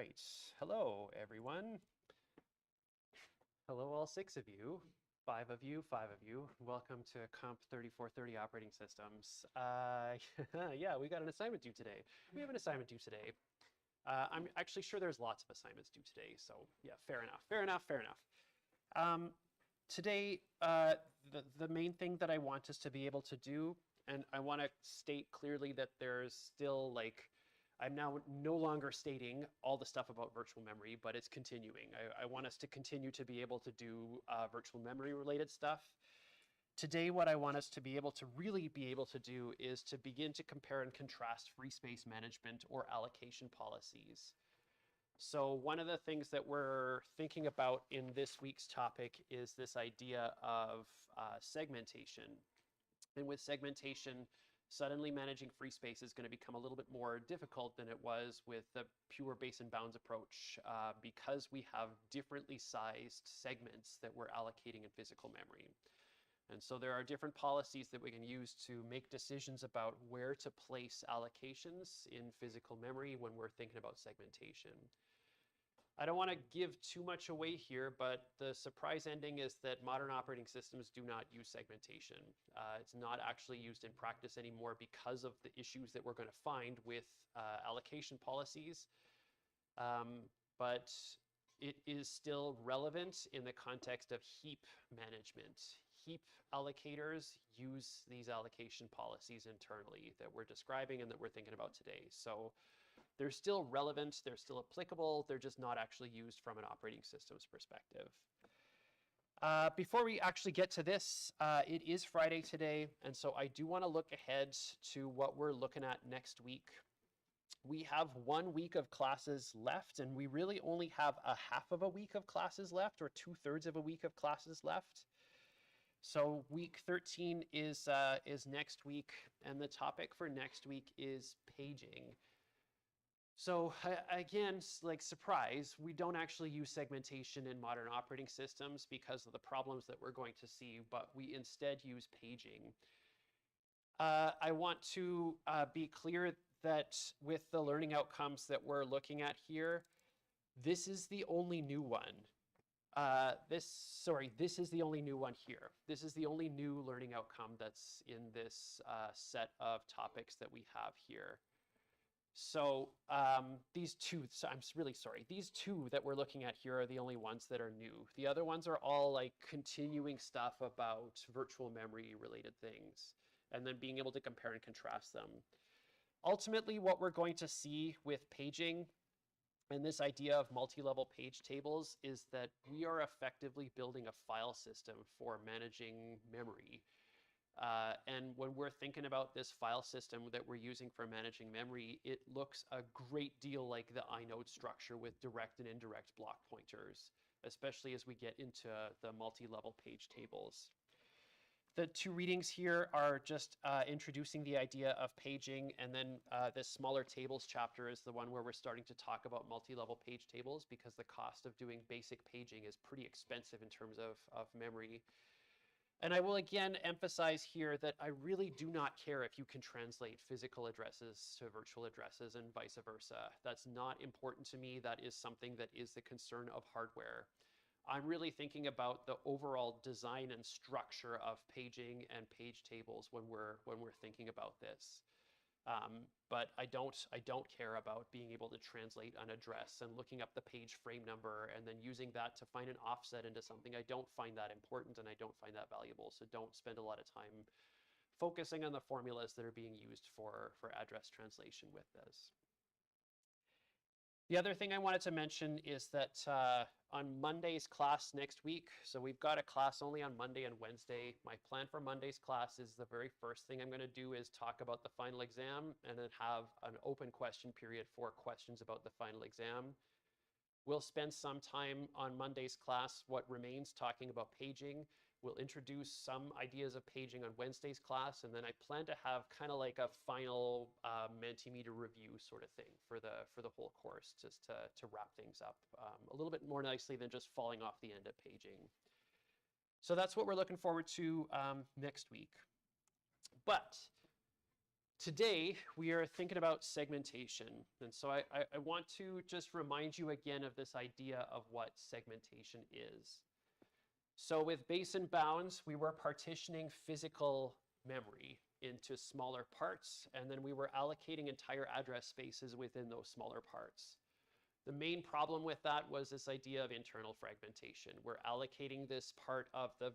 right. Hello, everyone. Hello, all six of you. Five of you, five of you. Welcome to Comp 3430 Operating Systems. Yeah, we got an assignment due today. We have an assignment due today. I'm actually sure there's lots of assignments due today, so yeah, fair enough, fair enough, fair enough. Today, the main thing that I want us to be able to do, and I want to state clearly that there's still like, I'm now no longer stating all the stuff about virtual memory, but it's continuing. I want us to continue to be able to do virtual memory related stuff. Today, what I want us to be able to really be able to do is to begin to compare and contrast free space management or allocation policies. So one of the things that we're thinking about in this week's topic is this idea of segmentation. And with segmentation, suddenly managing free space is going to become a little bit more difficult than it was with the pure base and bounds approach because we have differently sized segments that we're allocating in physical memory. And so there are different policies that we can use to make decisions about where to place allocations in physical memory when we're thinking about segmentation. I don't want to give too much away here, but the surprise ending is that modern operating systems do not use segmentation. It's not actually used in practice anymore because of the issues that we're going to find with allocation policies. But it is still relevant in the context of heap management. Heap allocators use these allocation policies internally that we're describing and that we're thinking about today. So they're still relevant, they're still applicable, they're just not actually used from an operating systems perspective. Before we actually get to this, it is Friday today, and so I do want to look ahead to what we're looking at next week. We have 1 week of classes left, and we really only have a half of a week of classes left, or 2/3 of a week of classes left. So week 13 is next week, and the topic for next week is paging. So again, like surprise, we don't actually use segmentation in modern operating systems because of the problems that we're going to see, but we instead use paging. I want to be clear that with the learning outcomes that we're looking at here, this is the only new one. This is the only new one here. This is the only new learning outcome that's in this set of topics that we have here. So these two, so I'm really sorry, these two that we're looking at here are the only ones that are new. The other ones are all like continuing stuff about virtual memory related things, and then being able to compare and contrast them. Ultimately, what we're going to see with paging and this idea of multi-level page tables is that we are effectively building a file system for managing memory. And when we're thinking about this file system that we're using for managing memory, it looks a great deal like the inode structure with direct and indirect block pointers, especially as we get into the multi-level page tables. The two readings here are just introducing the idea of paging, and then this smaller tables chapter is the one where we're starting to talk about multi-level page tables because the cost of doing basic paging is pretty expensive in terms of memory. And I will again emphasize here that I really do not care if you can translate physical addresses to virtual addresses and vice versa. That's not important to me. That is something that is the concern of hardware. I'm really thinking about the overall design and structure of paging and page tables when we're thinking about this. But I don't care about being able to translate an address and looking up the page frame number and then using that to find an offset into something. I don't find that important and I don't find that valuable. So don't spend a lot of time focusing on the formulas that are being used for address translation with this. The other thing I wanted to mention is that on Monday's class next week, so we've got a class only on Monday and Wednesday. My plan for Monday's class is the very first thing I'm going to do is talk about the final exam and then have an open question period for questions about the final exam. We'll spend some time on Monday's class, what remains, talking about paging. We'll introduce some ideas of paging on Wednesday's class, and then I plan to have kind of like a final Mentimeter review sort of thing for the whole course, just to wrap things up a little bit more nicely than just falling off the end of paging. So that's what we're looking forward to next week. But Today, we are thinking about segmentation. And so I want to just remind you again of this idea of what segmentation is. So with base and bounds, we were partitioning physical memory into smaller parts, and then we were allocating entire address spaces within those smaller parts. The main problem with that was this idea of internal fragmentation. We're allocating this part of the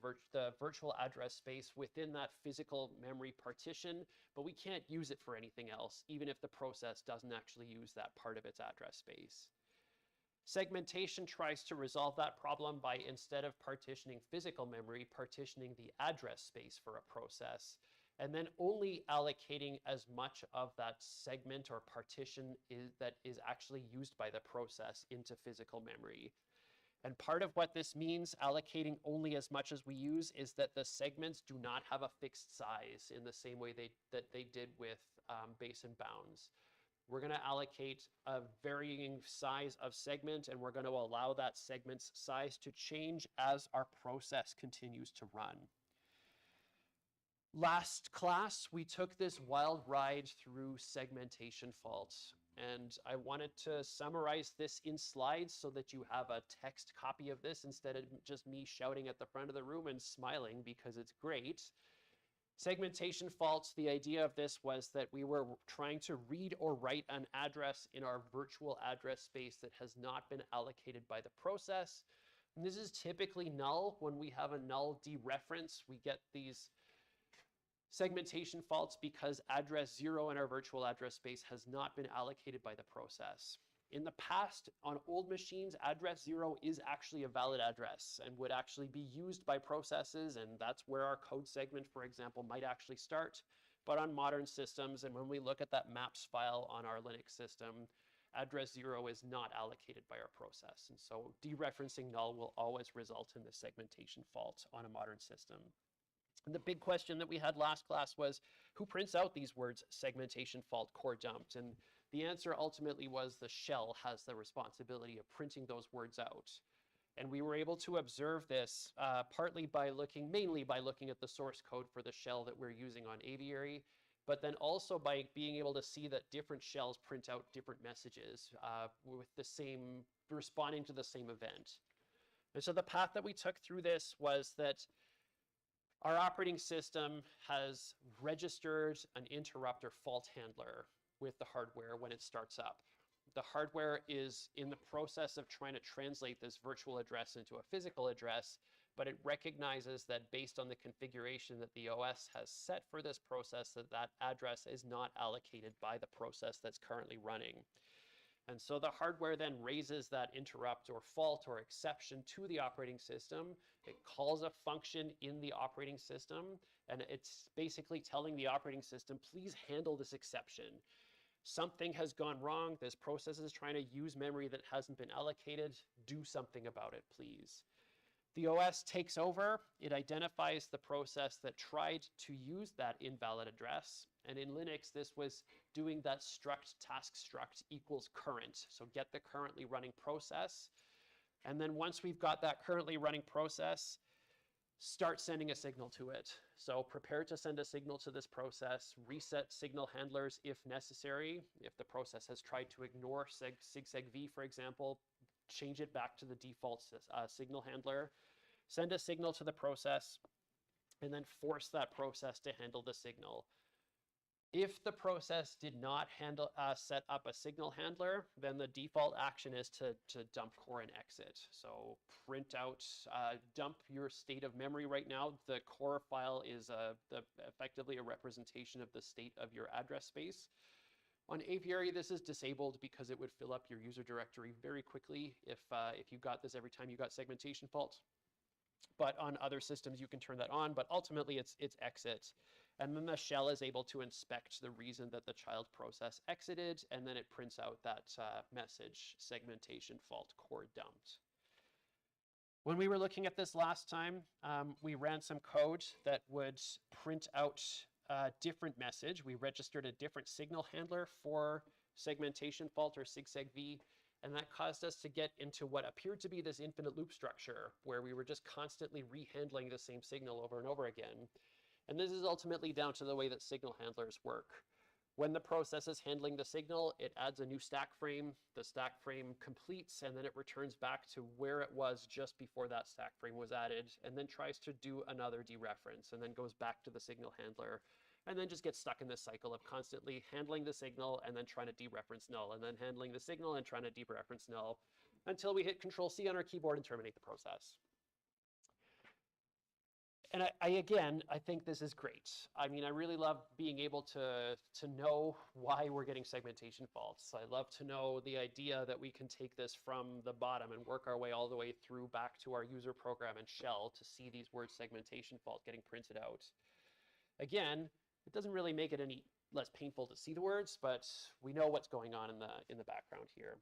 virtual address space within that physical memory partition, but we can't use it for anything else, even if the process doesn't actually use that part of its address space. Segmentation tries to resolve that problem by, instead of partitioning physical memory, partitioning the address space for a process, and then only allocating as much of that segment or partition that is actually used by the process into physical memory. And part of what this means, allocating only as much as we use, is that the segments do not have a fixed size in the same way that they did with base and bounds. We're going to allocate a varying size of segment, and we're going to allow that segment's size to change as our process continues to run. Last class, we took this wild ride through segmentation faults, and I wanted to summarize this in slides so that you have a text copy of this instead of just me shouting at the front of the room and smiling because it's great. Segmentation faults, the idea of this was that we were trying to read or write an address in our virtual address space that has not been allocated by the process. And this is typically null. When we have a null dereference, we get these segmentation faults because address 0 in our virtual address space has not been allocated by the process. In the past, on old machines, address 0 is actually a valid address and would actually be used by processes, and that's where our code segment, for example, might actually start. But on modern systems, and when we look at that maps file on our Linux system, address 0 is not allocated by our process. And so dereferencing null will always result in the segmentation fault on a modern system. And the big question that we had last class was, who prints out these words, segmentation fault, core dumped? And the answer ultimately was the shell has the responsibility of printing those words out. And we were able to observe this mainly by looking at the source code for the shell that we're using on Aviary, but then also by being able to see that different shells print out different messages responding to the same event. And so the path that we took through this was that our operating system has registered an interrupt or fault handler with the hardware when it starts up. The hardware is in the process of trying to translate this virtual address into a physical address, but it recognizes that based on the configuration that the OS has set for this process, that address is not allocated by the process that's currently running. And so the hardware then raises that interrupt or fault or exception to the operating system. It calls a function in the operating system, and it's basically telling the operating system, please handle this exception. Something has gone wrong. This process is trying to use memory that hasn't been allocated. Do something about it, please. The OS takes over. It identifies the process that tried to use that invalid address. And in Linux, this was doing that struct task struct equals current. So get the currently running process. And then once we've got that currently running process, start sending a signal to it. So prepare to send a signal to this process, reset signal handlers if necessary. If the process has tried to ignore SIGSEG-V, for example, change it back to the default signal handler, send a signal to the process, and then force that process to handle the signal. If the process did not set up a signal handler, then the default action is to dump core and exit. So print out, dump your state of memory right now. The core file is effectively a representation of the state of your address space. On Aviary, this is disabled because it would fill up your user directory very quickly if you got this every time you got segmentation fault. But on other systems, you can turn that on, but ultimately it's exit. And then the shell is able to inspect the reason that the child process exited, and then it prints out that message, segmentation fault, core dumped. When we were looking at this last time, we ran some code that would print out a different message. We registered a different signal handler for segmentation fault or SIGSEG-V, and that caused us to get into what appeared to be this infinite loop structure, where we were just constantly rehandling the same signal over and over again. And this is ultimately down to the way that signal handlers work. When the process is handling the signal, it adds a new stack frame. The stack frame completes, and then it returns back to where it was just before that stack frame was added, and then tries to do another dereference, and then goes back to the signal handler, and then just gets stuck in this cycle of constantly handling the signal and then trying to dereference null, and then handling the signal and trying to dereference null, until we hit Control-C on our keyboard and terminate the process. And I think this is great. I mean, I really love being able to know why we're getting segmentation faults. I love to know the idea that we can take this from the bottom and work our way all the way through back to our user program and shell to see these word segmentation faults getting printed out. Again, it doesn't really make it any less painful to see the words, but we know what's going on in the background here.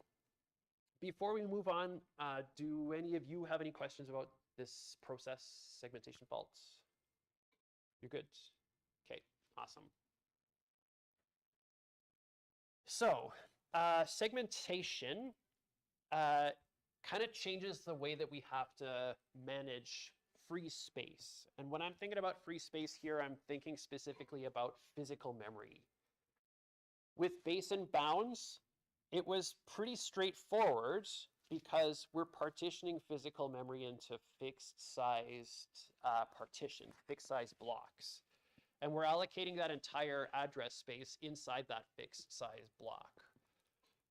Before we move on, do any of you have any questions about this process segmentation faults? You're good? Okay, awesome. So segmentation kind of changes the way that we have to manage free space. And when I'm thinking about free space here, I'm thinking specifically about physical memory. With base and bounds, it was pretty straightforward because we're partitioning physical memory into fixed-sized partition, fixed-size blocks. And we're allocating that entire address space inside that fixed-size block.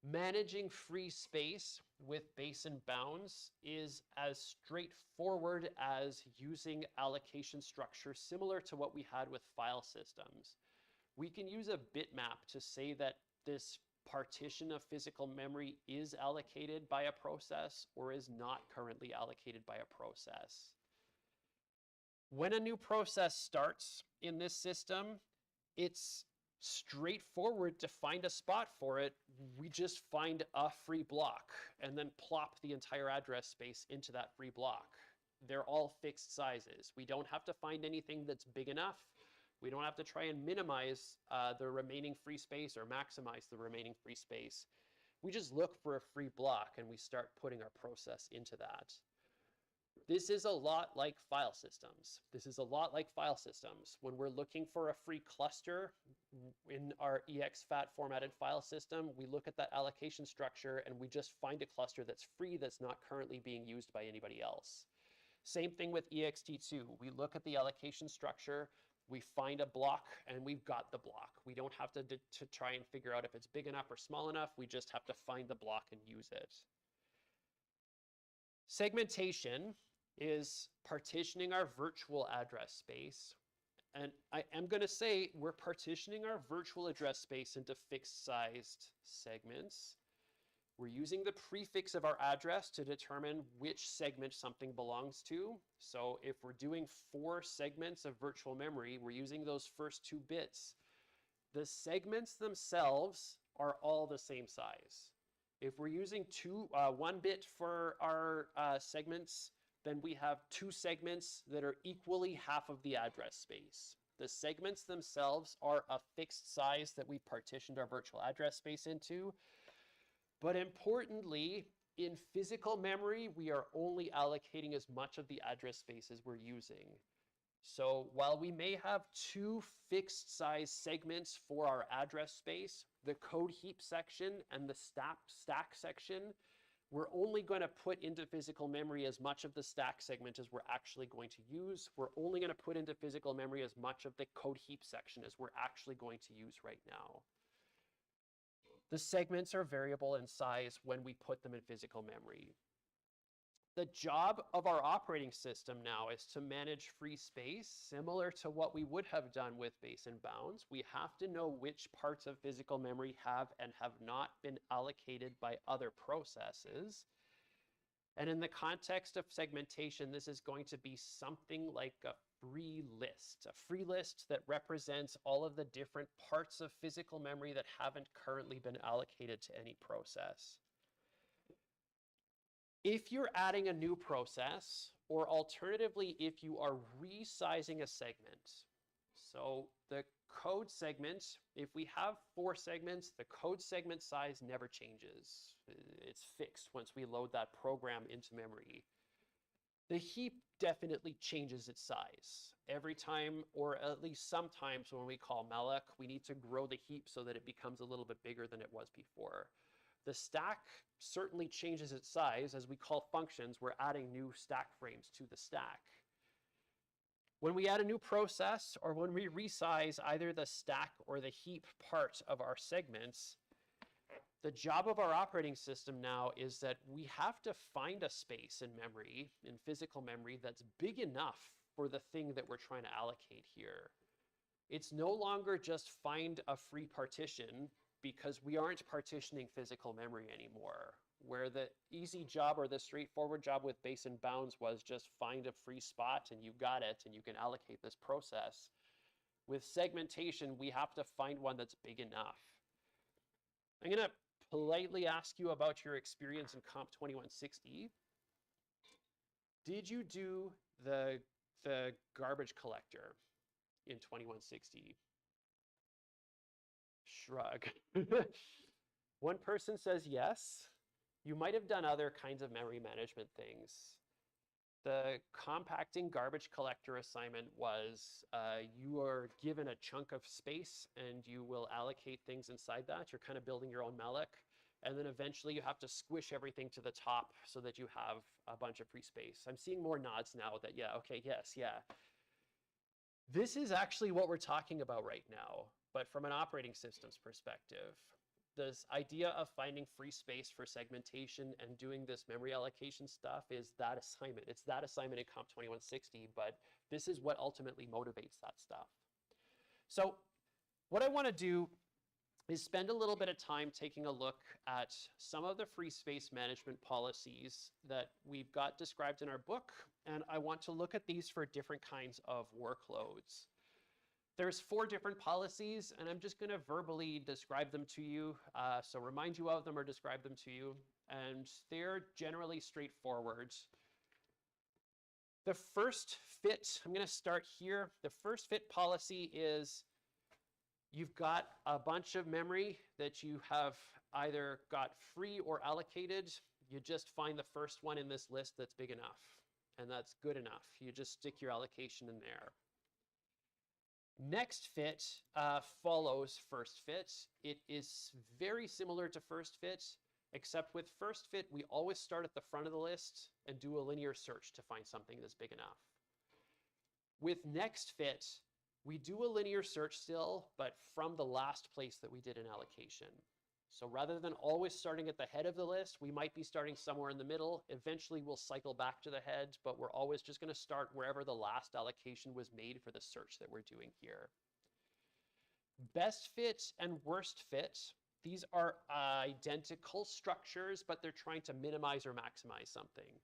Managing free space with base and bounds is as straightforward as using allocation structure similar to what we had with file systems. We can use a bitmap to say that this partition of physical memory is allocated by a process or is not currently allocated by a process. When a new process starts in this system, it's straightforward to find a spot for it. We just find a free block and then plop the entire address space into that free block. They're all fixed sizes. We don't have to find anything that's big enough. We don't have to try and minimize the remaining free space or maximize the remaining free space. We just look for a free block and we start putting our process into that. This is a lot like file systems. This is a lot like file systems. When we're looking for a free cluster in our exFAT formatted file system, we look at that allocation structure and we just find a cluster that's free that's not currently being used by anybody else. Same thing with ext2. We look at the allocation structure, we find a block, and we've got the block. We don't have to try and figure out if it's big enough or small enough. We just have to find the block and use it. Segmentation is partitioning our virtual address space. And I am going to say we're partitioning our virtual address space into fixed-sized segments. We're using the prefix of our address to determine which segment something belongs to. So if we're doing 4 segments of virtual memory, we're using those first 2 bits. The segments themselves are all the same size. If we're using 1 bit for our segments, then we have 2 segments that are equally half of the address space. The segments themselves are a fixed size that we partitioned our virtual address space into. But importantly, in physical memory, we are only allocating as much of the address space as we're using. So while we may have 2 fixed size segments for our address space, the code heap section and the stack section, we're only going to put into physical memory as much of the stack segment as we're actually going to use. We're only going to put into physical memory as much of the code heap section as we're actually going to use right now. The segments are variable in size when we put them in physical memory. The job of our operating system now is to manage free space, similar to what we would have done with base and bounds. We have to know which parts of physical memory have and have not been allocated by other processes. And in the context of segmentation, this is going to be something like a free list that represents all of the different parts of physical memory that haven't currently been allocated to any process. If you're adding a new process, or alternatively, if you are resizing a segment, so the code segment, if we have 4 segments, the code segment size never changes. It's fixed once we load that program into memory. The heap definitely changes its size. Every time, or at least sometimes when we call malloc, we need to grow the heap so that it becomes a little bit bigger than it was before. The stack certainly changes its size. As we call functions, we're adding new stack frames to the stack. When we add a new process or when we resize either the stack or the heap part of our segments, the job of our operating system now is that we have to find a space in memory, in physical memory, that's big enough for the thing that we're trying to allocate here. It's no longer just find a free partition, because we aren't partitioning physical memory anymore, where the easy job or the straightforward job with base and bounds was just find a free spot and you got it and you can allocate this process. With segmentation, we have to find one that's big enough. I'm going to politely ask you about your experience in Comp 2160. Did you do the garbage collector in 2160? Shrug. One person says yes. You might have done other kinds of memory management things. The compacting garbage collector assignment was you are given a chunk of space and you will allocate things inside that. You're kind of building your own malloc. And then eventually you have to squish everything to the top so that you have a bunch of free space. I'm seeing more nods now that, yeah, okay, yes, yeah. This is actually what we're talking about right now, but from an operating systems perspective. This idea of finding free space for segmentation and doing this memory allocation stuff is that assignment. It's that assignment in Comp 2160, but this is what ultimately motivates that stuff. So what I want to do is spend a little bit of time taking a look at some of the free space management policies that we've got described in our book, and I want to look at these for different kinds of workloads. There's 4 different policies, and I'm just going to verbally describe them to you, so remind you of them or describe them to you, and they're generally straightforward. The first fit, I'm going to start here. The first fit policy is you've got a bunch of memory that you have either got free or allocated. You just find the first one in this list that's big enough, and that's good enough. You just stick your allocation in there. Next fit follows first fit. It is very similar to first fit, except with first fit, we always start at the front of the list and do a linear search to find something that's big enough. With next fit, we do a linear search still, but from the last place that we did an allocation. So rather than always starting at the head of the list, we might be starting somewhere in the middle. Eventually, we'll cycle back to the head, but we're always just going to start wherever the last allocation was made for the search that we're doing here. Best fit and worst fit, these are identical structures, but they're trying to minimize or maximize something.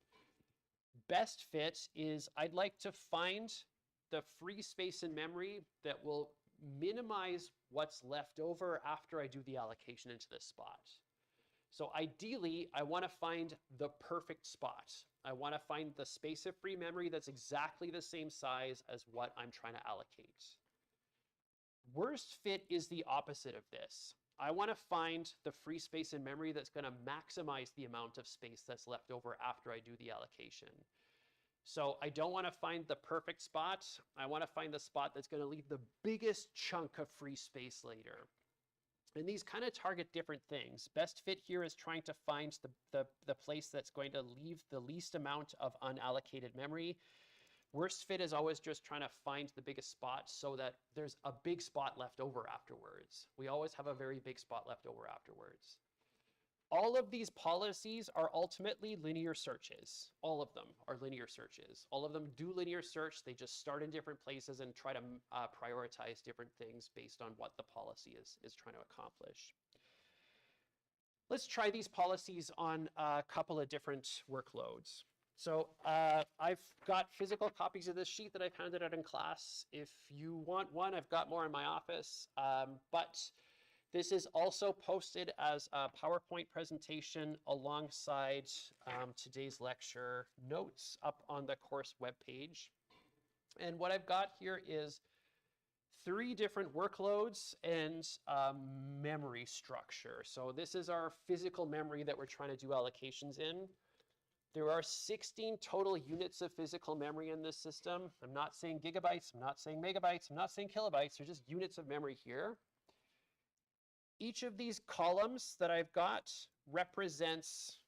Best fit is I'd like to find the free space in memory that will minimize what's left over after I do the allocation into this spot. So ideally, I want to find the perfect spot. I want to find the space of free memory that's exactly the same size as what I'm trying to allocate. Worst fit is the opposite of this. I want to find the free space in memory that's going to maximize the amount of space that's left over after I do the allocation. So I don't want to find the perfect spot. I want to find the spot that's going to leave the biggest chunk of free space later. And these kind of target different things. Best fit here is trying to find the place that's going to leave the least amount of unallocated memory. Worst fit is always just trying to find the biggest spot so that there's a big spot left over afterwards. We always have a very big spot left over afterwards. All of these policies are ultimately linear searches. All of them are linear searches. All of them do linear search. They just start in different places and try to prioritize different things based on what the policy is trying to accomplish. Let's try these policies on a couple of different workloads. So I've got physical copies of this sheet that I've handed out in class. If you want one, I've got more in my office. But this is also posted as a PowerPoint presentation alongside today's lecture notes up on the course webpage. And what I've got here is 3 different workloads and memory structure. So this is our physical memory that we're trying to do allocations in. There are 16 total units of physical memory in this system. I'm not saying gigabytes, I'm not saying megabytes, I'm not saying kilobytes, they're just units of memory here. Each of these columns that I've got represents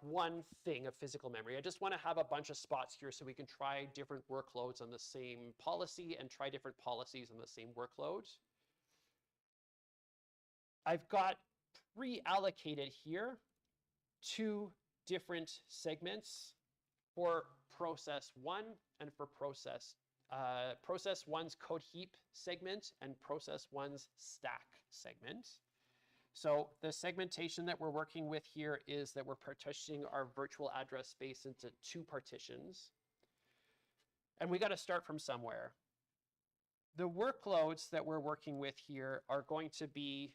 one thing of physical memory. I just want to have a bunch of spots here so we can try different workloads on the same policy and try different policies on the same workload. I've got pre-allocated here 2 different segments for process 1 and for process 1's code heap segment and process 1's stack segment. So the segmentation that we're working with here is that we're partitioning our virtual address space into 2 partitions. And we got to start from somewhere. The workloads that we're working with here are going to be,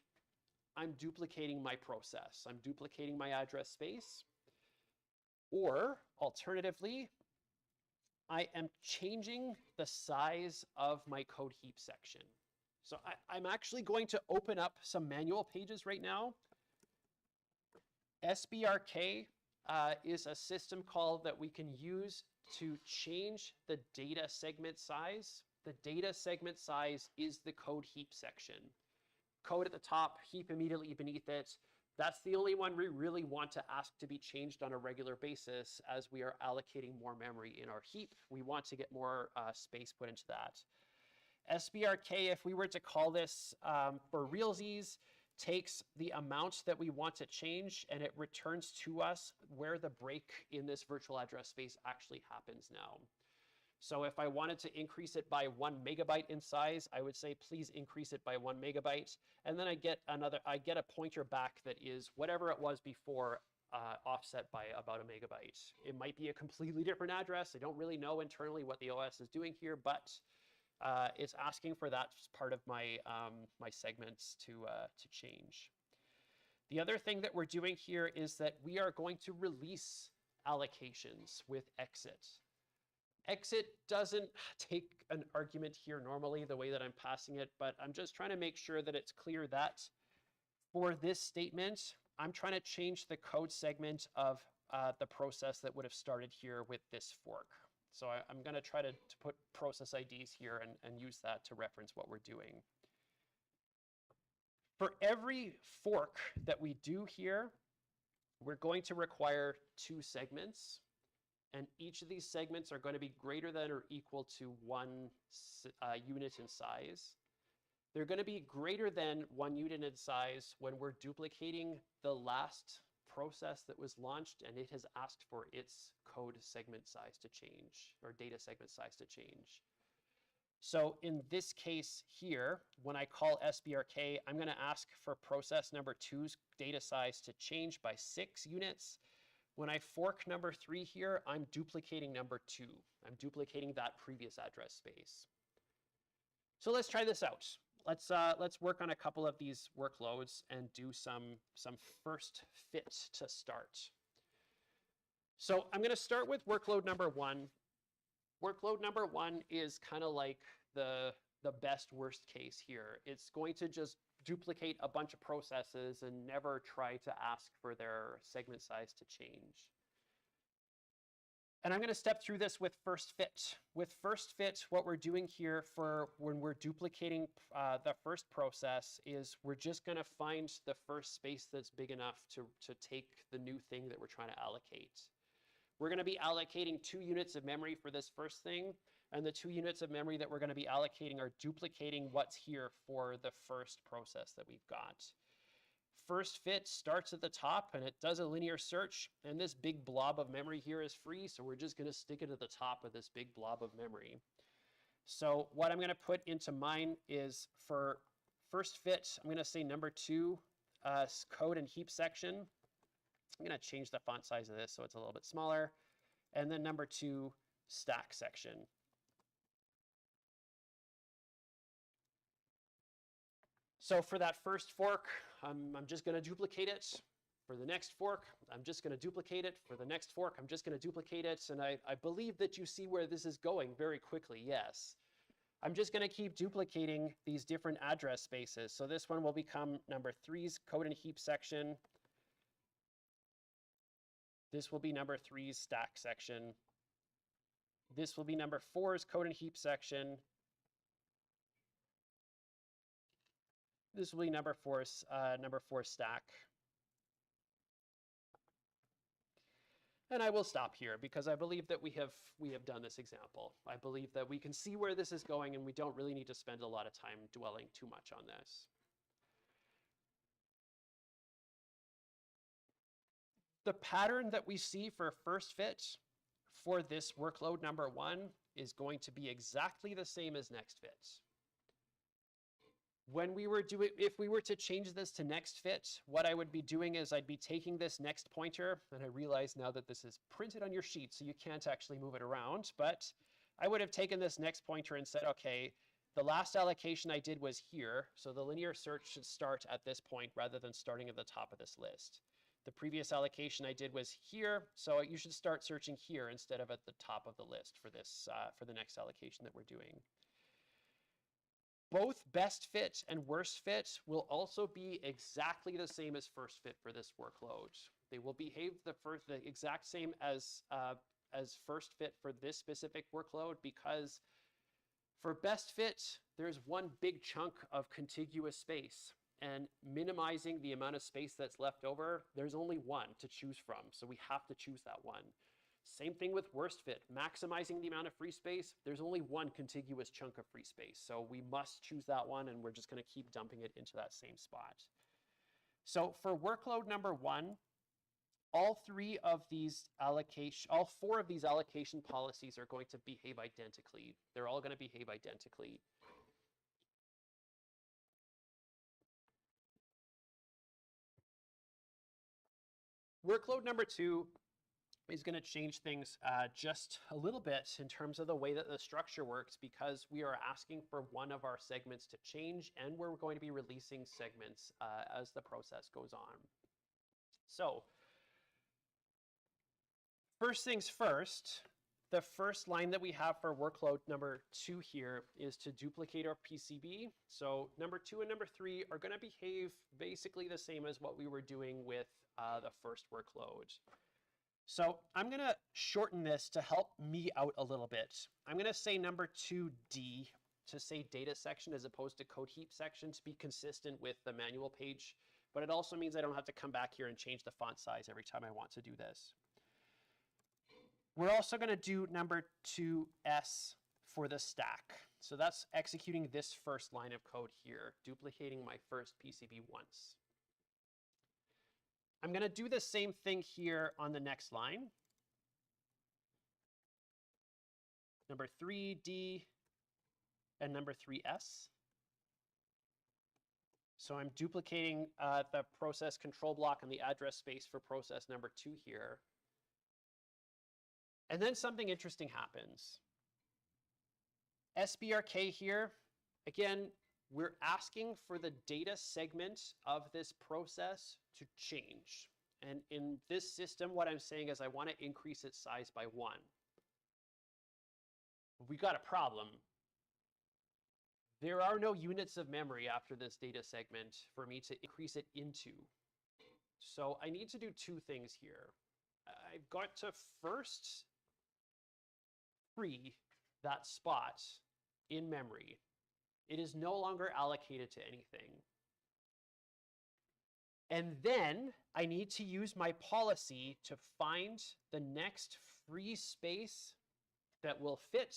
I'm duplicating my process. I'm duplicating my address space. Or alternatively, I am changing the size of my code heap section. So I'm actually going to open up some manual pages right now. SBRK is a system call that we can use to change the data segment size. The data segment size is the code heap section. Code at the top, heap immediately beneath it. That's the only one we really want to ask to be changed on a regular basis as we are allocating more memory in our heap. We want to get more space put into that. SBRK, if we were to call this for realsies, takes the amount that we want to change and it returns to us where the break in this virtual address space actually happens now. So if I wanted to increase it by 1 megabyte in size, I would say, please increase it by 1 megabyte. And then I get a pointer back that is whatever it was before, offset by about 1 megabyte. It might be a completely different address. I don't really know internally what the OS is doing here, but it's asking for that part of my, my segments to change. The other thing that we're doing here is that we are going to release allocations with exit. Exit doesn't take an argument here normally the way that I'm passing it, but I'm just trying to make sure that it's clear that for this statement, I'm trying to change the code segment of the process that would have started here with this fork. So I'm going to try to put process IDs here and use that to reference what we're doing. For every fork that we do here, we're going to require 2 segments. And each of these segments are going to be greater than or equal to 1 unit in size. They're going to be greater than 1 unit in size when we're duplicating the last process that was launched and it has asked for its code segment size to change, or data segment size to change. So in this case here, when I call SBRK, I'm going to ask for process number 2's data size to change by 6 units. When I fork number 3 here, I'm duplicating number 2. I'm duplicating that previous address space. So let's try this out. Let's work on a couple of these workloads and do some first fit to start. So I'm going to start with workload number 1. Workload number 1 is kind of like the best worst case here. It's going to just duplicate a bunch of processes and never try to ask for their segment size to change. And I'm going to step through this with first fit. With first fit, what we're doing here for when we're duplicating the first process is we're just going to find the first space that's big enough to take the new thing that we're trying to allocate. We're going to be allocating 2 units of memory for this first thing, and the 2 units of memory that we're going to be allocating are duplicating what's here for the first process that we've got. First fit starts at the top and it does a linear search, and this big blob of memory here is free, so we're just going to stick it at the top of this big blob of memory. So what I'm going to put into mine is for first fit, I'm going to say number 2, code and heap section. I'm going to change the font size of this so it's a little bit smaller. And then number 2, stack section. So for that first fork, I'm just going to duplicate it. For the next fork, I'm just going to duplicate it. For the next fork, I'm just going to duplicate it. And I believe that you see where this is going very quickly, yes. I'm just going to keep duplicating these different address spaces. So this one will become number 3's code and heap section. This will be number 3's stack section. This will be number 4's code and heap section. This will be number 4's stack. And I will stop here because I believe that we have done this example. I believe that we can see where this is going and we don't really need to spend a lot of time dwelling too much on this. The pattern that we see for first fit for this workload number 1 is going to be exactly the same as next fit. If we were to change this to next fit, what I would be doing is I'd be taking this next pointer, and I realize now that this is printed on your sheet, so you can't actually move it around, but I would have taken this next pointer and said, okay, the last allocation I did was here, so the linear search should start at this point rather than starting at the top of this list. The previous allocation I did was here, so you should start searching here instead of at the top of the list for this for the next allocation that we're doing. Both best fit and worst fit will also be exactly the same as first fit for this workload. They will behave the exact same as first fit for this specific workload, because for best fit, there's one big chunk of contiguous space, and minimizing the amount of space that's left over, there's only one to choose from, so we have to choose that one. Same thing with worst fit. Maximizing the amount of free space, there's only one contiguous chunk of free space. So we must choose that one, and we're just going to keep dumping it into that same spot. So for workload number 1, all 4 of these allocation policies are going to behave identically. They're all going to behave identically. Workload number 2 is going to change things just a little bit in terms of the way that the structure works, because we are asking for one of our segments to change, and we're going to be releasing segments as the process goes on. So first things first, the first line that we have for workload number 2 here is to duplicate our PCB. So number 2 and number 3 are going to behave basically the same as what we were doing with the first workload. So I'm going to shorten this to help me out a little bit. I'm going to say number 2D to say data section as opposed to code heap section to be consistent with the manual page, but it also means I don't have to come back here and change the font size every time I want to do this. We're also going to do number 2S for the stack. So that's executing this first line of code here, duplicating my first PCB once. I'm going to do the same thing here on the next line. Number 3D and number 3S. So I'm duplicating the process control block and the address space for process number 2 here. And then something interesting happens. SBRK here, again, we're asking for the data segment of this process to change. And in this system, what I'm saying is I want to increase its size by 1. We got a problem. There are no units of memory after this data segment for me to increase it into. So I need to do 2 things here. I've got to first free that spot in memory. It is no longer allocated to anything. And then I need to use my policy to find the next free space that will fit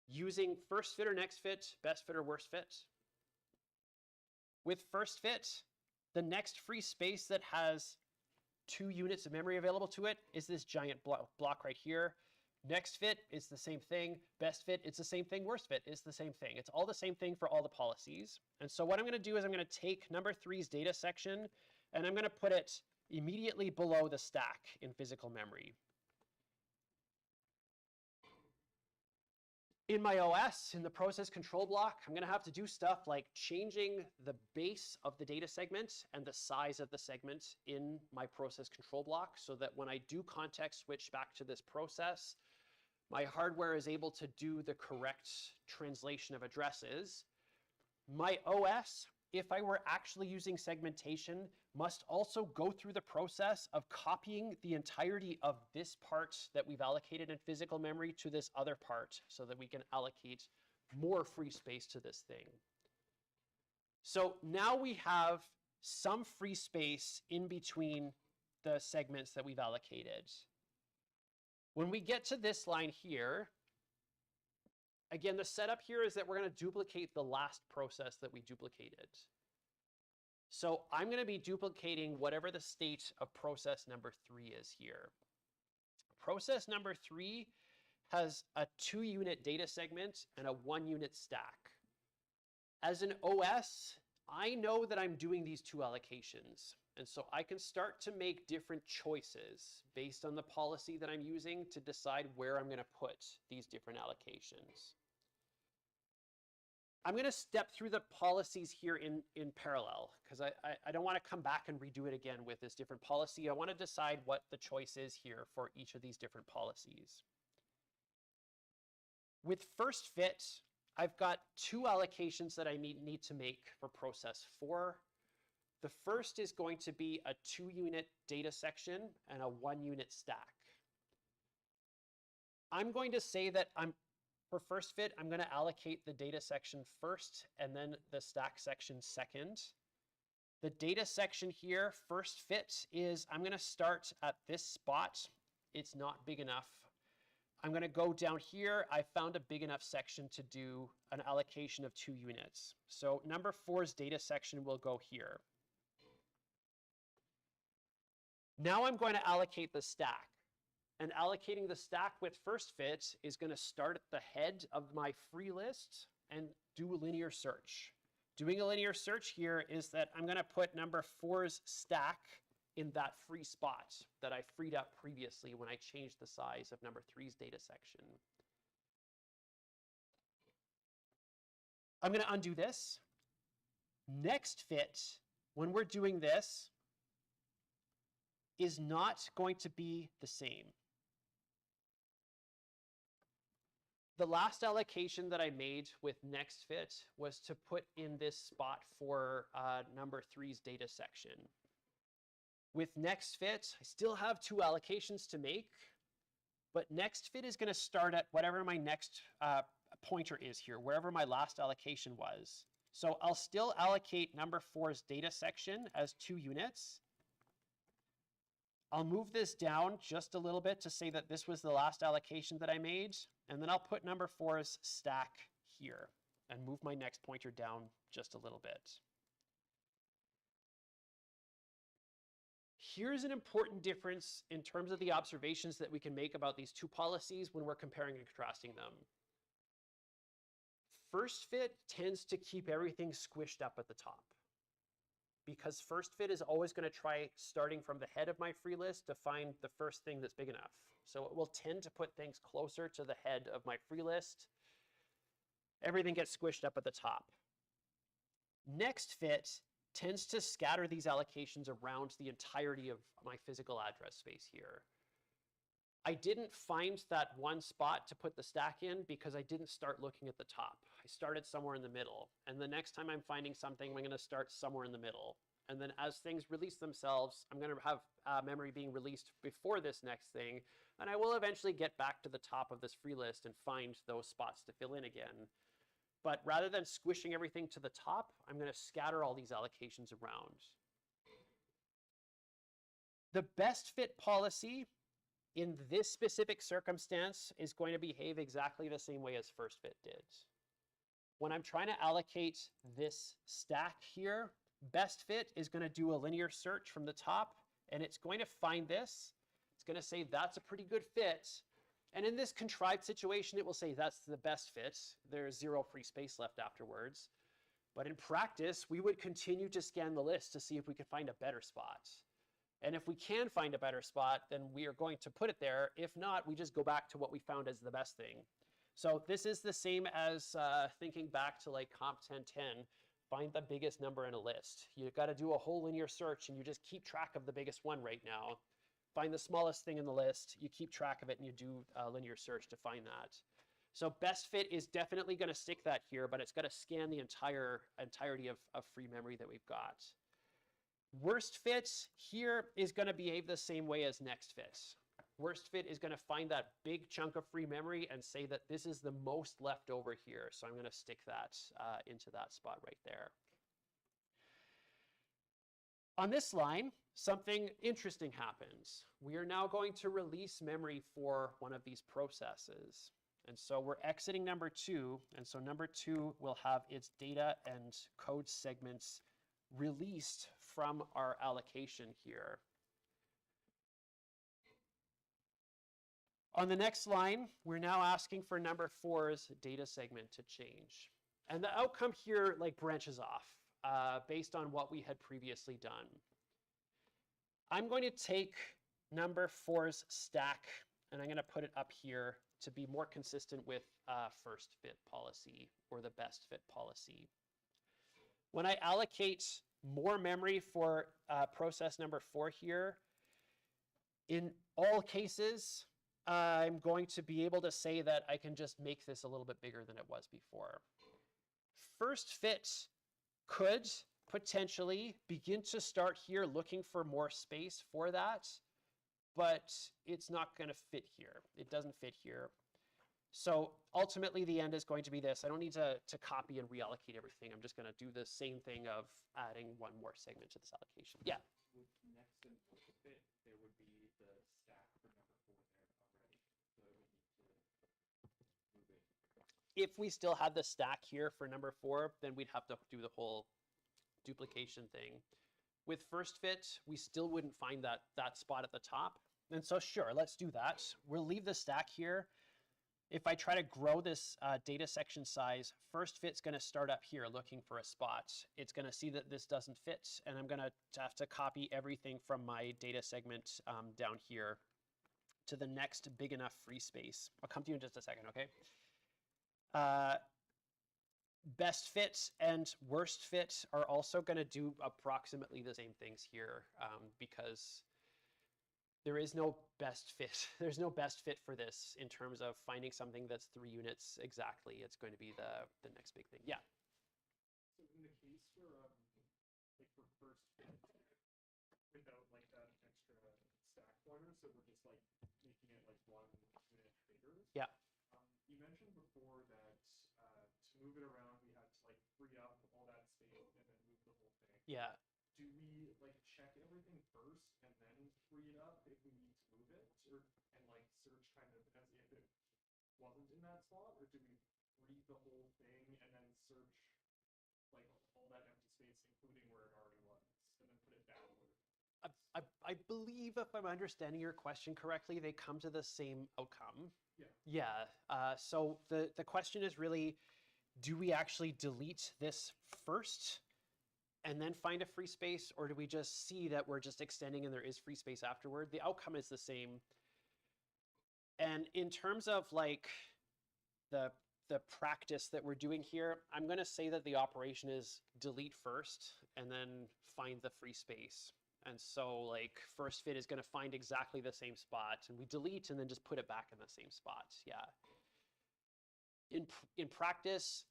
using first fit or next fit, best fit or worst fit. With first fit, the next free space that has 2 units of memory available to it is this giant block right here. Next fit is the same thing. Best fit, it's the same thing. Worst fit is the same thing. It's all the same thing for all the policies. And so what I'm going to do is I'm going to take number 3's data section, and I'm going to put it immediately below the stack in physical memory. In my OS, in the process control block, I'm going to have to do stuff like changing the base of the data segment and the size of the segment in my process control block so that when I do context switch back to this process, my hardware is able to do the correct translation of addresses. My OS if I were actually using segmentation, must also go through the process of copying the entirety of this part that we've allocated in physical memory to this other part so that we can allocate more free space to this thing. So now we have some free space in between the segments that we've allocated. When we get to this line here, again, the setup here is that we're going to duplicate the last process that we duplicated. So I'm going to be duplicating whatever the state of process number 3 is here. Process number 3 has a 2-unit data segment and a 1-unit stack. As an OS, I know that I'm doing these 2 allocations. And so I can start to make different choices based on the policy that I'm using to decide where I'm going to put these different allocations. I'm going to step through the policies here in parallel because I don't want to come back and redo it again with this different policy. I want to decide what the choice is here for each of these different policies. With first fit, I've got 2 allocations that I need to make for process 4. The first is going to be a 2-unit data section and a 1-unit stack. I'm going to say that for first fit, I'm going to allocate the data section first and then the stack section second. The data section here, first fit, is I'm going to start at this spot. It's not big enough. I'm going to go down here. I found a big enough section to do an allocation of 2 units. So number 4's data section will go here. Now I'm going to allocate the stack. And allocating the stack with first fit is going to start at the head of my free list and do a linear search. Doing a linear search here is that I'm going to put number 4's stack in that free spot that I freed up previously when I changed the size of number 3's data section. I'm going to undo this. Next fit, when we're doing this, is not going to be the same. The last allocation that I made with next fit was to put in this spot for number 3's data section. With next fit, I still have 2 allocations to make, but next fit is going to start at whatever my next pointer is here, wherever my last allocation was. So I'll still allocate number 4's data section as 2 units. I'll move this down just a little bit to say that this was the last allocation that I made, and then I'll put number 4's stack here and move my next pointer down just a little bit. Here's an important difference in terms of the observations that we can make about these 2 policies when we're comparing and contrasting them. First fit tends to keep everything squished up at the top, because first fit is always going to try starting from the head of my free list to find the first thing that's big enough. So it will tend to put things closer to the head of my free list. Everything gets squished up at the top. Next fit tends to scatter these allocations around the entirety of my physical address space here. I didn't find that one spot to put the stack in because I didn't start looking at the top. I started somewhere in the middle. And the next time I'm finding something, I'm going to start somewhere in the middle. And then as things release themselves, I'm going to have memory being released before this next thing. And I will eventually get back to the top of this free list and find those spots to fill in again. But rather than squishing everything to the top, I'm going to scatter all these allocations around. The best fit policy in this specific circumstance is going to behave exactly the same way as first fit did. When I'm trying to allocate this stack here, best fit is going to do a linear search from the top, and it's going to find this. It's going to say that's a pretty good fit. And in this contrived situation, it will say that's the best fit. There's 0 free space left afterwards. But in practice, we would continue to scan the list to see if we could find a better spot. And if we can find a better spot, then we are going to put it there. If not, we just go back to what we found as the best thing. So this is the same as thinking back to like comp 1010. Find the biggest number in a list. You've got to do a whole linear search, and you just keep track of the biggest one right now. Find the smallest thing in the list, you keep track of it, and you do a linear search to find that. So best fit is definitely going to stick that here, but it's going to scan the entirety of free memory that we've got. Worst fit here is going to behave the same way as next fit. Worst fit is going to find that big chunk of free memory and say that this is the most left over here. So I'm going to stick that into that spot right there. On this line, something interesting happens. We are now going to release memory for one of these processes. And so we're exiting number 2. And so number 2 will have its data and code segments released from our allocation here. On the next line, we're now asking for number 4's data segment to change. And the outcome here like branches off based on what we had previously done. I'm going to take number 4's stack and I'm going to put it up here to be more consistent with first fit policy or the best fit policy. When I allocate more memory for process number 4 here, in all cases, I'm going to be able to say that I can just make this a little bit bigger than it was before. First fit could potentially begin to start here looking for more space for that, but it's not going to fit here. It doesn't fit here. So ultimately, the end is going to be this. I don't need to copy and reallocate everything. I'm just going to do the same thing of adding one more segment to this allocation. Yeah? With next and first fit, there would be the stack for number 4 there already. So we need to move it. If we still had the stack here for number 4, then we'd have to do the whole duplication thing. With first fit, we still wouldn't find that spot at the top. And so sure, let's do that. We'll leave the stack here. If I try to grow this data section size, first fit's going to start up here looking for a spot. It's going to see that this doesn't fit, and I'm going to have to copy everything from my data segment down here to the next big enough free space. I'll come to you in just a second, okay? Best fit and worst fit are also going to do approximately the same things here because there is no best fit. There's no best fit for this in terms of finding something that's 3 units exactly. It's going to be the next big thing. Yeah. So in the case for like for first fit, without like that extra stack pointer, so we're just like making it like 1 unit bigger. Yeah. You mentioned before that to move it around, we had to like free up all that space and then move the whole thing. Yeah. Do we like check everything first and then free it up if we need to move it, or and like search kind of as if it wasn't in that slot, or do we read the whole thing and then search like all that empty space, including where it already was, and then put it backward? I believe if I'm understanding your question correctly, they come to the same outcome. Yeah. Yeah. So the question is really, do we actually delete this first and then find a free space, or do we just see that we're just extending and there is free space afterward? The outcome is the same. And in terms of like the practice that we're doing here, I'm going to say that the operation is delete first and then find the free space. And so like first fit is going to find exactly the same spot, and we delete and then just put it back in the same spot. Yeah. In practice,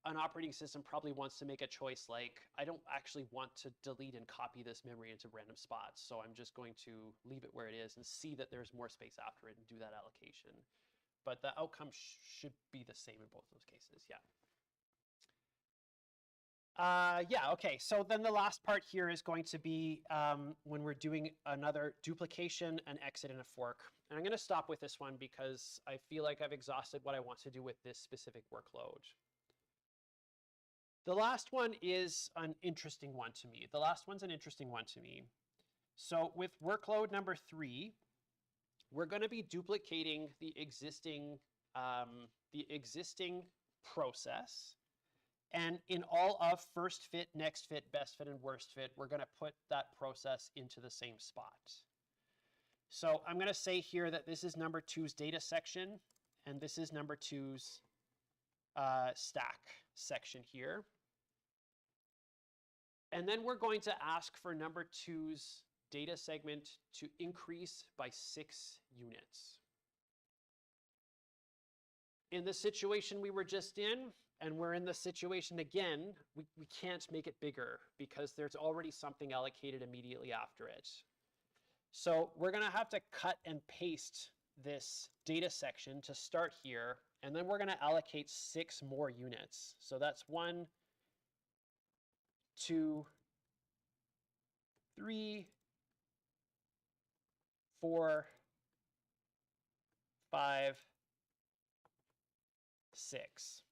an operating system probably wants to make a choice like, I don't actually want to delete and copy this memory into random spots, so I'm just going to leave it where it is and see that there's more space after it and do that allocation. But the outcome should be the same in both those cases, yeah. Yeah, okay, so then the last part here is going to be when we're doing another duplication, an exit, and a fork. And I'm going to stop with this one because I feel like I've exhausted what I want to do with this specific workload. The last one is an interesting one to me. The last one's an interesting one to me. So with workload number 3, we're going to be duplicating the existing process. And in all of first fit, next fit, best fit, and worst fit, we're going to put that process into the same spot. So I'm going to say here that this is number 2's data section, and this is number 2's stack section here. And then we're going to ask for number 2's data segment to increase by 6 units. in the situation we were just in, and we're in the situation again, we can't make it bigger because there's already something allocated immediately after it. So we're going to have to cut and paste this data section to start here, and then we're going to allocate 6 more units. So that's 1, 2, 3, 4, 5, 6.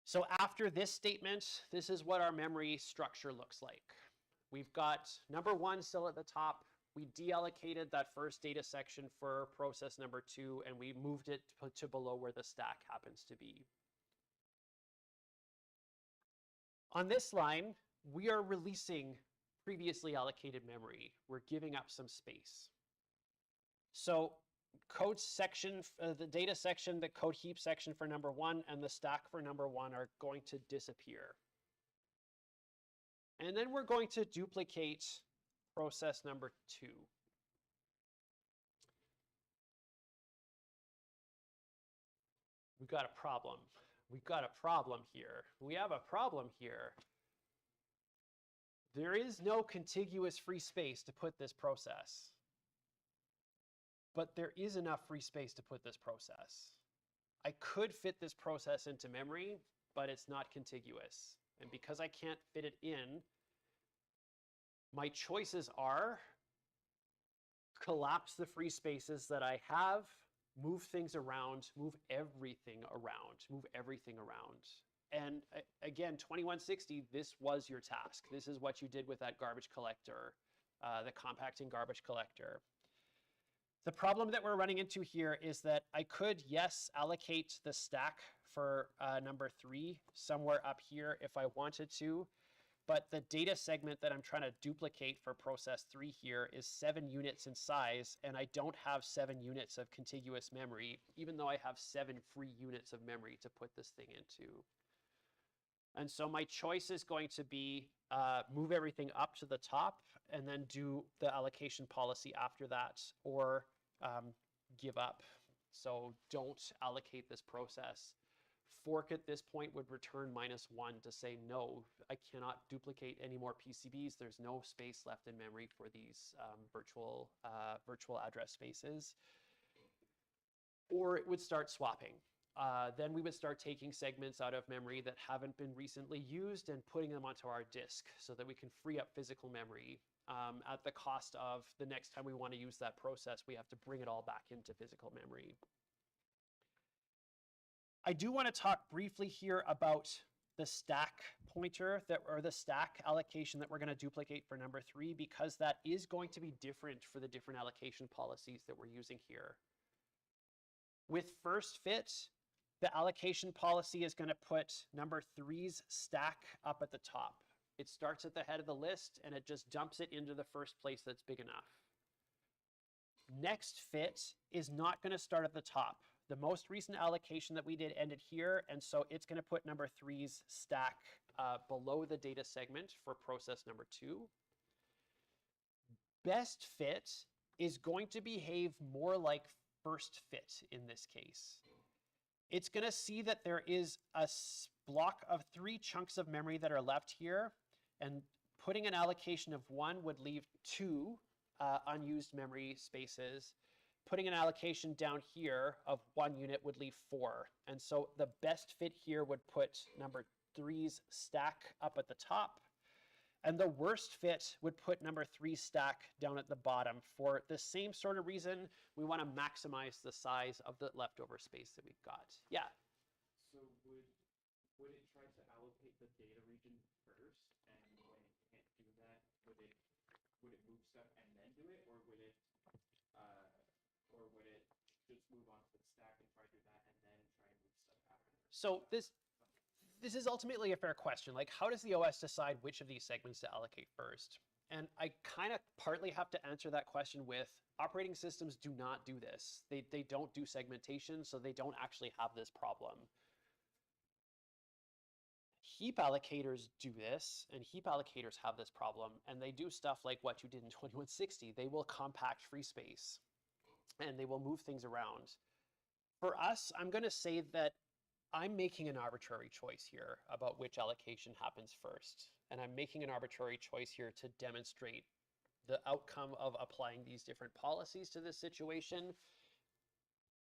So after this statement, this is what our memory structure looks like. We've got number 1 still at the top. We deallocated that first data section for process number 2, and we moved it to below where the stack happens to be. On this line, we are releasing previously allocated memory. We're giving up some space. So code section, the data section, the code heap section for number 1, and the stack for number 1 are going to disappear. And then we're going to duplicate process number 2. We've got a problem. We've got a problem here. We have a problem here. There is no contiguous free space to put this process. But there is enough free space to put this process. I could fit this process into memory, but it's not contiguous. And because I can't fit it in, my choices are collapse the free spaces that I have, move things around, move everything around, move everything around. And again, 2160, this was your task. This is what you did with that garbage collector, the compacting garbage collector. The problem that we're running into here is that I could, yes, allocate the stack for number 3 somewhere up here if I wanted to, but the data segment that I'm trying to duplicate for process 3 here is 7 units in size, and I don't have 7 units of contiguous memory, even though I have 7 free units of memory to put this thing into. And so my choice is going to be move everything up to the top and then do the allocation policy after that, or give up. So don't allocate this process. Fork at this point would return -1 to say, no, I cannot duplicate any more PCBs. There's no space left in memory for these virtual address spaces. Or it would start swapping. Then we would start taking segments out of memory that haven't been recently used and putting them onto our disk so that we can free up physical memory at the cost of the next time we want to use that process, we have to bring it all back into physical memory. I do want to talk briefly here about the stack pointer or the stack allocation that we're going to duplicate for number 3, because that is going to be different for the different allocation policies that we're using here. With first fit, the allocation policy is going to put number 3's stack up at the top. It starts at the head of the list and it just dumps it into the first place that's big enough. Next fit is not going to start at the top. The most recent allocation that we did ended here, and so it's going to put number 3's stack below the data segment for process number 2. Best fit is going to behave more like first fit in this case. It's going to see that there is a block of 3 chunks of memory that are left here, and putting an allocation of 1 would leave 2 unused memory spaces. Putting an allocation down here of 1 unit would leave 4. And so the best fit here would put number 3's stack up at the top. And the worst fit would put number 3's stack down at the bottom. For the same sort of reason, we want to maximize the size of the leftover space that we've got. Yeah? So would it try to allocate the data region first, and when it can't do that, would it move stuff and then do it, or would it just move on to the stack and try to do that and then try and move stuff after? So this is ultimately a fair question. Like, how does the OS decide which of these segments to allocate first? And I kind of partly have to answer that question with operating systems do not do this. They don't do segmentation, so they don't actually have this problem. Heap allocators do this, and heap allocators have this problem, and they do stuff like what you did in 2160. They will compact free space, and they will move things around. For us, I'm going to say that I'm making an arbitrary choice here about which allocation happens first. And I'm making an arbitrary choice here to demonstrate the outcome of applying these different policies to this situation.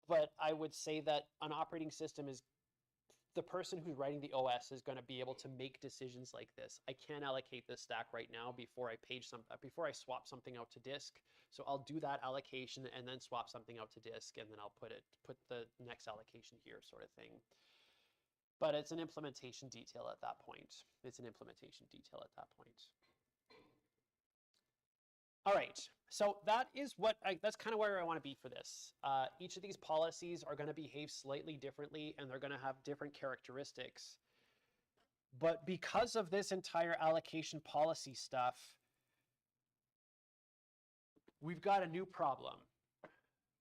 But I would say that an operating system is, the person who's writing the OS is going to be able to make decisions like this. I can't allocate this stack right now before I swap something out to disk. So I'll do that allocation and then swap something out to disk, and then I'll put the next allocation here, sort of thing. But it's an implementation detail at that point. It's an implementation detail at that point. All right, so that is that's kind of where I want to be for this. Each of these policies are going to behave slightly differently, and they're going to have different characteristics. But because of this entire allocation policy stuff, we've got a new problem.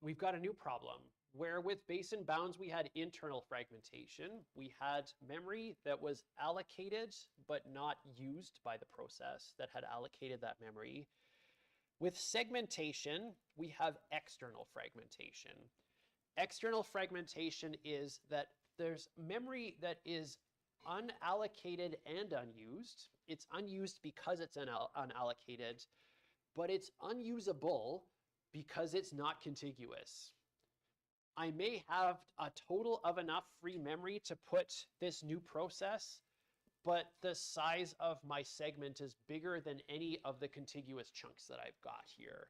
We've got a new problem where with base and bounds, we had internal fragmentation. We had memory that was allocated but not used by the process that had allocated that memory. With segmentation, we have external fragmentation. External fragmentation is that there's memory that is unallocated and unused. It's unused because it's unallocated, but it's unusable because it's not contiguous. I may have a total of enough free memory to put this new process, but the size of my segment is bigger than any of the contiguous chunks that I've got here.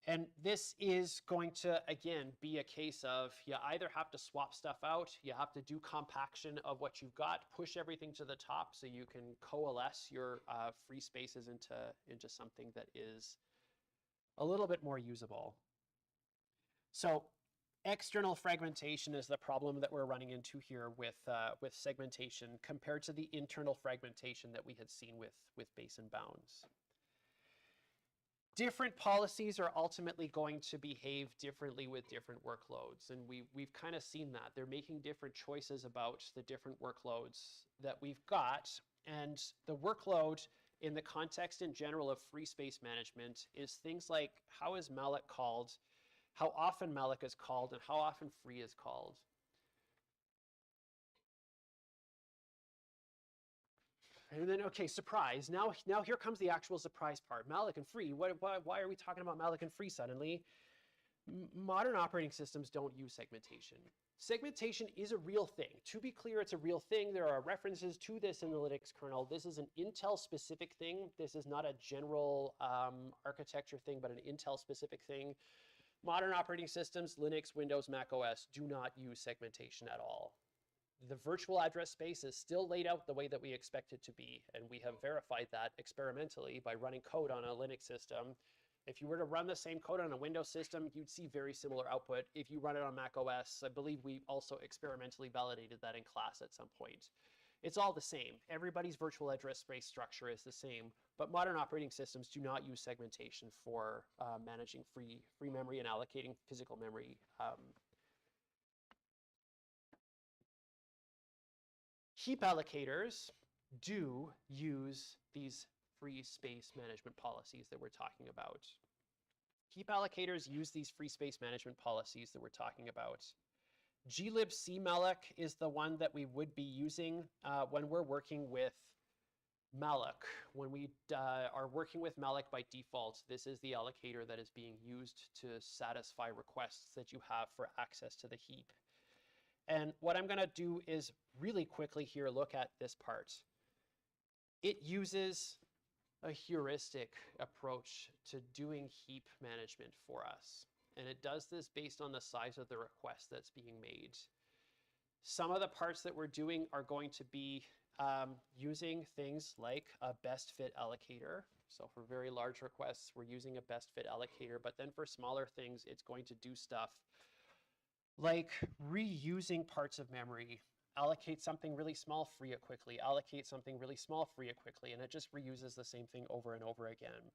And this is going to, again, be a case of you either have to swap stuff out, you have to do compaction of what you've got, push everything to the top so you can coalesce your free spaces into something that is a little bit more usable. So external fragmentation is the problem that we're running into here with segmentation compared to the internal fragmentation that we had seen with base and bounds. Different policies are ultimately going to behave differently with different workloads, and we've kind of seen that. They're making different choices about the different workloads that we've got, and the workload in the context in general of free space management is things like how is malloc called, how often malloc is called, and how often free is called. And then, okay, surprise. Now here comes the actual surprise part. Malloc and free. Why are we talking about malloc and free suddenly? Modern operating systems don't use segmentation. Segmentation is a real thing. To be clear, it's a real thing. There are references to this in the Linux kernel. This is an Intel-specific thing. This is not a general architecture thing, but an Intel-specific thing. Modern operating systems, Linux, Windows, Mac OS, do not use segmentation at all. The virtual address space is still laid out the way that we expect it to be, and we have verified that experimentally by running code on a Linux system. If you were to run the same code on a Windows system, you'd see very similar output. If you run it on Mac OS, I believe we also experimentally validated that in class at some point. It's all the same. Everybody's virtual address space structure is the same, but modern operating systems do not use segmentation for managing free memory and allocating physical memory. Heap allocators do use these free space management policies that we're talking about. Heap allocators use these free space management policies that we're talking about. glibcmalloc is the one that we would be using when we're working with malloc. When we are working with malloc by default, this is the allocator that is being used to satisfy requests that you have for access to the heap. And what I'm going to do is really quickly here look at this part. It uses a heuristic approach to doing heap management for us. And it does this based on the size of the request that's being made. Some of the parts that we're doing are going to be using things like a best fit allocator. So for very large requests, we're using a best fit allocator. But then for smaller things, it's going to do stuff like reusing parts of memory. Allocate something really small, free it quickly. Allocate something really small, free it quickly. And it just reuses the same thing over and over again.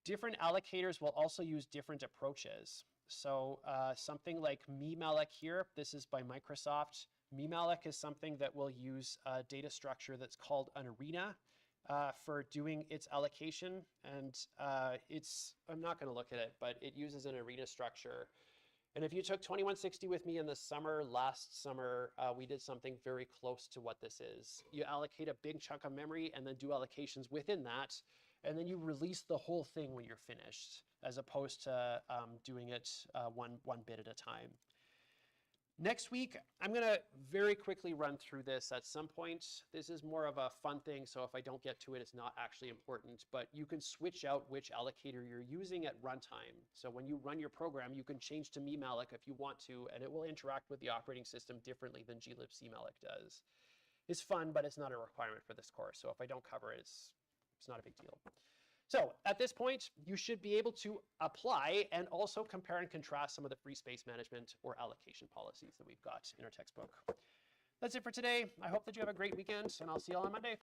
Different allocators will also use different approaches. So something like memalloc here, this is by Microsoft. Memalloc is something that will use a data structure that's called an arena for doing its allocation. And I'm not going to look at it, but it uses an arena structure. And if you took 2160 with me in the summer, last summer, we did something very close to what this is. You allocate a big chunk of memory and then do allocations within that, and then you release the whole thing when you're finished, as opposed to doing it one bit at a time. Next week, I'm going to very quickly run through this at some point. This is more of a fun thing, so if I don't get to it, it's not actually important. But you can switch out which allocator you're using at runtime. So when you run your program, you can change to memalloc if you want to, and it will interact with the operating system differently than glibcmalloc does. It's fun, but it's not a requirement for this course. So if I don't cover it, it's not a big deal. So at this point, you should be able to apply and also compare and contrast some of the free space management or allocation policies that we've got in our textbook. That's it for today. I hope that you have a great weekend, and I'll see you all on Monday.